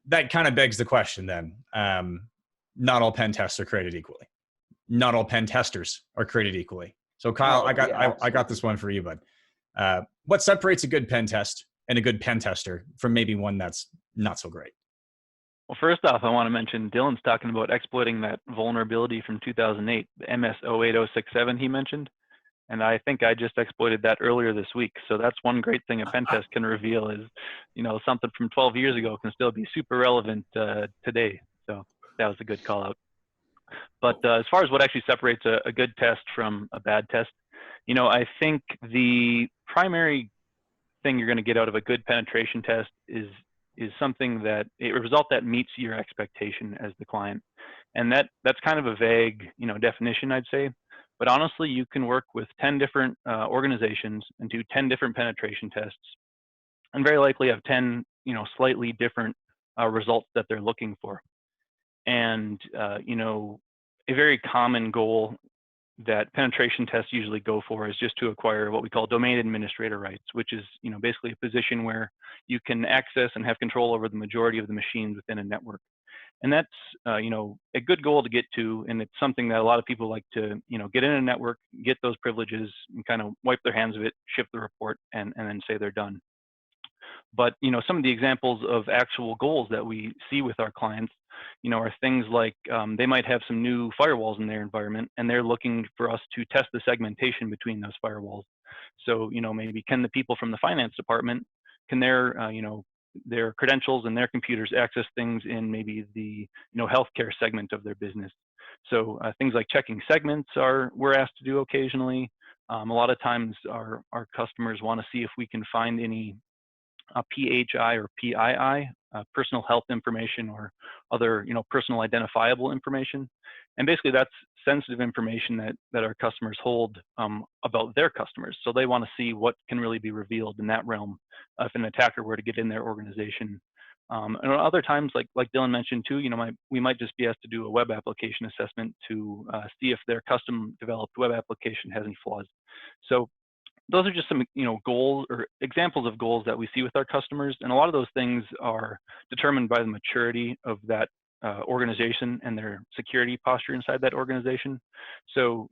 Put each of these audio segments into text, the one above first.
that kind of begs the question then. Not all pen tests are created equally. Not all pen testers are created equally. So Kyle, Oh, I got this one for you, bud. What separates a good pen test and a good pen tester from maybe one that's not so great? Well, first off, I want to mention Dylan's talking about exploiting that vulnerability from 2008, the MS-08067 he mentioned. And I think I just exploited that earlier this week. So that's one great thing a pen test can reveal is, something from 12 years ago can still be super relevant today. So that was a good call out. But as far as what actually separates a good test from a bad test, I think the primary thing you're going to get out of a good penetration test is something that a result that meets your expectation as the client. And that's kind of a vague, definition, I'd say. But honestly, you can work with 10 different organizations and do 10 different penetration tests, and very likely have 10, slightly different results that they're looking for. And a very common goal that penetration tests usually go for is just to acquire what we call domain administrator rights, which is basically a position where you can access and have control over the majority of the machines within a network. And that's a good goal to get to, and it's something that a lot of people like to get in a network, get those privileges, and kind of wipe their hands of it, ship the report, and then say they're done. But some of the examples of actual goals that we see with our clients, are things like they might have some new firewalls in their environment, and they're looking for us to test the segmentation between those firewalls. So maybe can the people from the finance department, can their credentials and their computers access things in maybe the healthcare segment of their business. So things like checking segments we're asked to do occasionally. A lot of times our customers want to see if we can find any PHI or PII, personal health information, or other personal identifiable information. And basically that's sensitive information that our customers hold about their customers. So they want to see what can really be revealed in that realm if an attacker were to get in their organization. And other times, like Dylan mentioned too, we might just be asked to do a web application assessment to see if their custom developed web application has any flaws. So those are just some goals or examples of goals that we see with our customers, and a lot of those things are determined by the maturity of that organization and their security posture inside that organization. So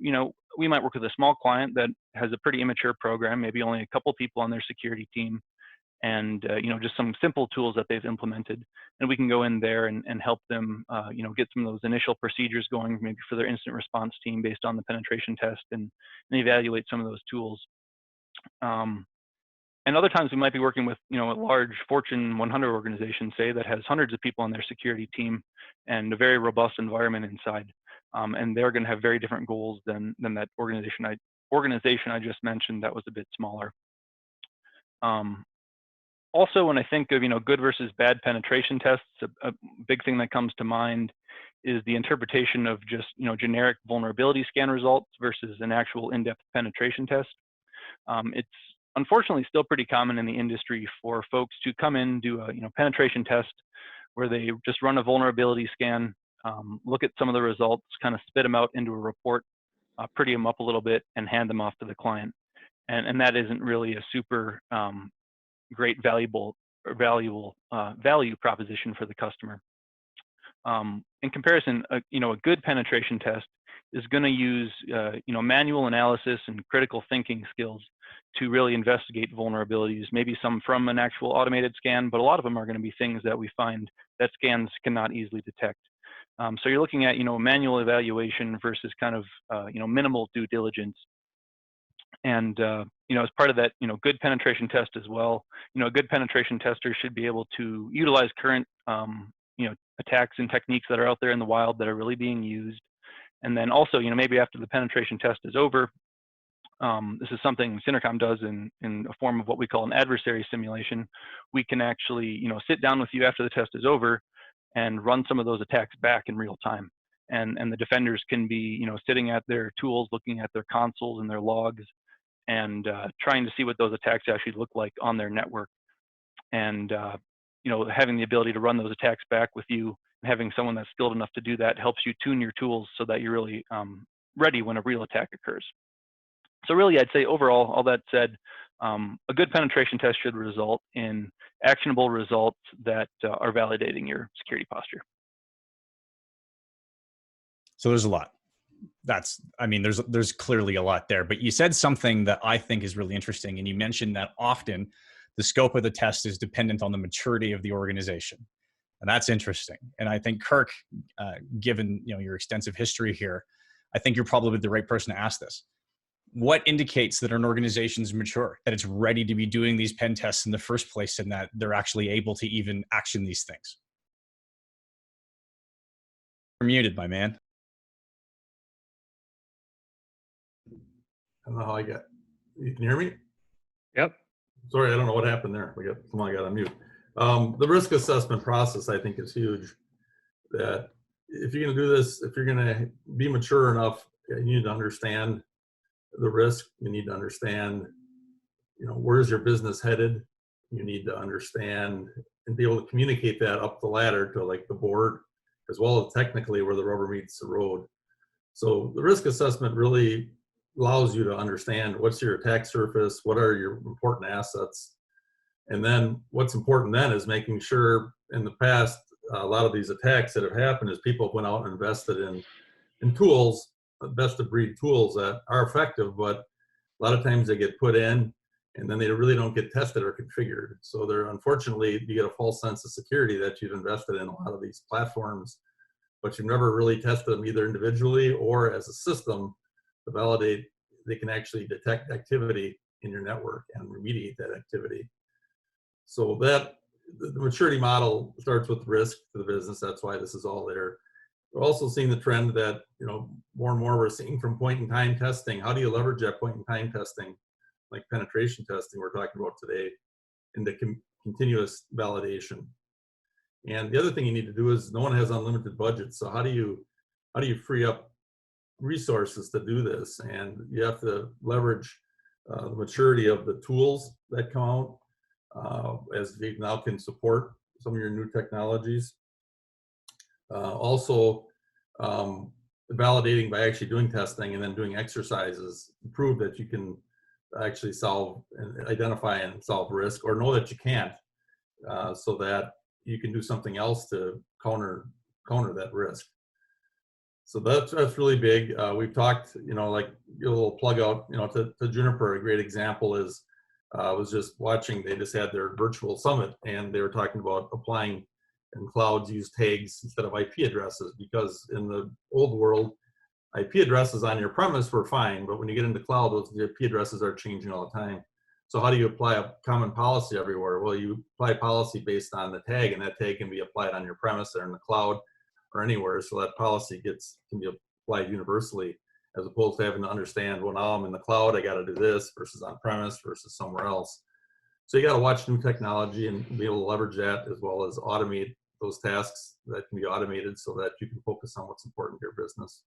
we might work with a small client that has a pretty immature program, maybe only a couple people on their security team, and just some simple tools that they've implemented, and we can go in there and help them get some of those initial procedures going, maybe for their incident response team based on the penetration test, and evaluate some of those tools. And other times we might be working with a large Fortune 100 organization, say, that has hundreds of people on their security team and a very robust environment inside, and they're going to have very different goals than that organization I just mentioned that was a bit smaller. Also, when I think of good versus bad penetration tests, a big thing that comes to mind is the interpretation of just generic vulnerability scan results versus an actual in-depth penetration test. It's unfortunately still pretty common in the industry for folks to come in, do a penetration test where they just run a vulnerability scan, look at some of the results, kind of spit them out into a report, pretty them up a little bit, and hand them off to the client. And that isn't really a super great value proposition for the customer. In comparison, a good penetration test is going to use manual analysis and critical thinking skills to really investigate vulnerabilities, maybe some from an actual automated scan, but a lot of them are going to be things that we find that scans cannot easily detect. So you're looking at manual evaluation versus kind of minimal due diligence. And as part of that good penetration test as well, a good penetration tester should be able to utilize current attacks and techniques that are out there in the wild that are really being used. And then also, maybe after the penetration test is over, this is something Synercom does in a form of what we call an adversary simulation. We can actually, sit down with you after the test is over and run some of those attacks back in real time. And the defenders can be, sitting at their tools, looking at their consoles and their logs, and trying to see what those attacks actually look like on their network. And having the ability to run those attacks back with you, and having someone that's skilled enough to do that helps you tune your tools so that you're really ready when a real attack occurs. So really, I'd say overall, all that said, A good penetration test should result in actionable results that are validating your security posture. So there's a lot. I mean, there's clearly a lot there, but you said something that I think is really interesting. And you mentioned that often the scope of the test is dependent on the maturity of the organization. And that's interesting. And I think Kirk, given your extensive history here, I think you're probably the right person to ask this. What indicates that an organization is mature, that it's ready to be doing these pen tests in the first place, and that they're actually able to even action these things? You're muted, my man. I don't know how you can hear me? Yep. Sorry, I don't know what happened there. Someone got on mute. The risk assessment process, I think, is huge. That if you're going to do this, if you're going to be mature enough, you need to understand the risk. You need to understand, where's your business headed. You need to understand and be able to communicate that up the ladder to like the board, as well as technically where the rubber meets the road. So the risk assessment really allows you to understand what's your attack surface, what are your important assets, and then what's important then is making sure. In the past, a lot of these attacks that have happened is people went out and invested in tools, best of breed tools that are effective, but a lot of times they get put in and then they really don't get tested or configured. So unfortunately, you get a false sense of security that you've invested in a lot of these platforms, but you've never really tested them either individually or as a system to validate they can actually detect activity in your network and remediate that activity. So that the maturity model starts with risk to the business. That's why this is all there. We're also seeing the trend that, more and more we're seeing from point-in-time testing. How do you leverage that point-in-time testing, like penetration testing we're talking about today, into continuous validation? And the other thing you need to do is no one has unlimited budgets. So how do you free up resources to do this? And you have to leverage the maturity of the tools that come out as they now can support some of your new technologies. Also, validating by actually doing testing and then doing exercises to prove that you can actually solve and identify and solve risk, or know that you can't, so that you can do something else to counter that risk. So that's really big. We've talked, like a little plug out, to Juniper. A great example is I was just watching. They just had their virtual summit, and they were talking about applying and clouds use tags instead of IP addresses, because in the old world, IP addresses on your premise were fine, but when you get into cloud, those IP addresses are changing all the time. So how do you apply a common policy everywhere? Well, you apply policy based on the tag, and that tag can be applied on your premise or in the cloud or anywhere. So that policy can be applied universally, as opposed to having to understand, well, now I'm in the cloud, I got to do this versus on premise versus somewhere else. So you got to watch new technology and be able to leverage that, as well as automate those tasks that can be automated so that you can focus on what's important to your business.